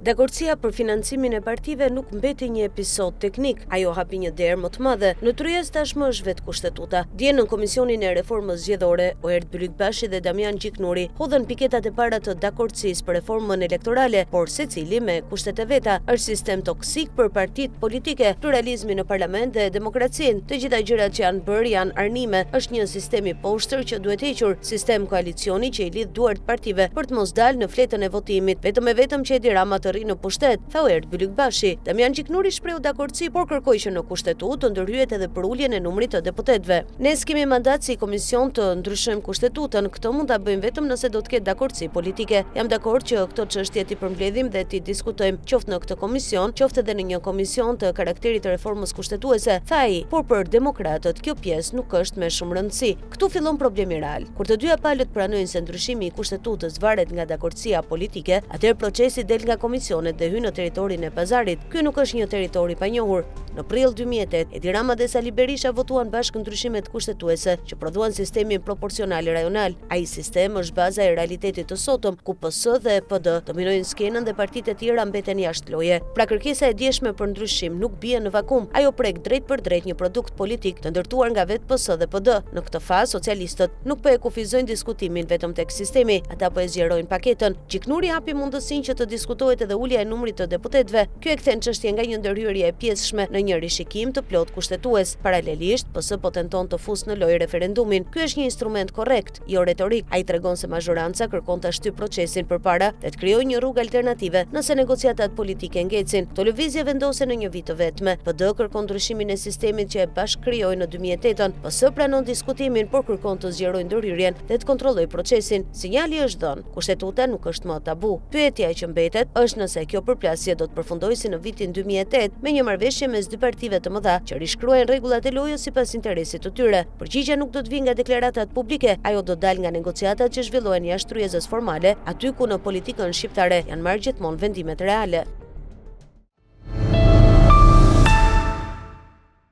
Dakordësia për financimin e partive nuk mbeti një episod teknik, ajo hapi një derë më të madhe. Në tryez tashmë është vetë kushtetuta. Dje në Komisionin e Reformës Zgjedhore, Oert Byllykbashi dhe Damian Gjiknuri hodhën piketat e para të dakordësisë për reformën elektorale, por secili me kushtet e veta. Është sistem toksik për partitë politike, pluralizmi në parlament dhe demokracinë. Të gjitha gjërat që janë bërë janë arnime. Është një sistem i poshtër që duhet hequr, sistem koalicioni që i lidh duart partive për të mos dalë në fletën e votimit. Vetëm që Edi Rama të rrinë në pushtet, tha Oert Byllykbashi. Damian Gjiknuri shprehu dakordësi, por kërkoi që në kushtetutë të ndërhyet edhe për uljen e numrit të deputetëve. Ne s'kemi mandat si komision të ndryshojmë kushtetutën, këtë mund ta bëjmë vetëm nëse do të ketë dakordësi politike. Jam dakord që këto çështje ti përmbledhim dhe ti diskutojmë qoftë në këtë komision, qoftë edhe në një komision të karakterit të reformës kushtetuese, tha ai, por për demokratët kjo pjesë nuk është me shumë rëndësi. Këtu fillon problemi real. Kur të dyja palët pranojnë se ndryshimi i kushtetutës varet nga dakordësia politike, atëherë procesi del nga komisionet dhe hyn në territorin e pazarit. Ky nuk është një territor i panjohur. Në prill 2008, Edi Rama dhe Sali Berisha votuan bashkë ndryshimet kushtetuese që prodhuan sistemin proporcional rajonal. Ai sistem është baza e realitetit të sotëm, ku PS dhe PD dominojnë skenën dhe partitë e tjera mbeten jashtë loje. Pra kërkesa e djeshme për ndryshim nuk bie në vakum, ajo prek drejt për drejt një produkt politik të ndërtuar nga vetë PS dhe PD. Në këtë fazë socialistët nuk po e kufizojnë diskutimin vetëm tek sistemi, ata po e zgjerojnë paketën. Gjiknuri hapi mundësinë që të diskutohet edhe ulja e numrit të deputetëve. Ky e kthen çështjen nga një ndërhyrje e pjesshme në një rishikim të plot kushtetues. Paralelisht, PS po tenton të fusë në lojë referendumin. Ky është një instrument korrekt, jo retorik. Ai tregon se mazhoranca kërkon ta shtyp procesin përpara dhe të krijojë një rrugë alternative nëse negociatat politike ngecin. Këto lëvizje vendosen në një vit të vetme. PD kërkon ndryshimin e sistemit që e bashkëkrijoi në 2008-ën. PS pranon diskutimin, por kërkon të zgjerojë ndërhyrjen dhe të kontrollojë procesin. Sinjali është dhënë. Kushtetuta nuk është më tabu. Pyetja që mbetet është nëse kjo përplasje do të përfundojë si në vitin 2008 me një marrëveshje mes dy partive të mëdha që rishkruajnë rregullat e lojës sipas interesit të tyre. Përgjigjja nuk do të vijë nga deklaratat publike, ajo do të dalë nga negociatat që zhvillohen jashtë tryezës formale, aty ku në politikën shqiptare janë marrë gjithmonë vendimet reale.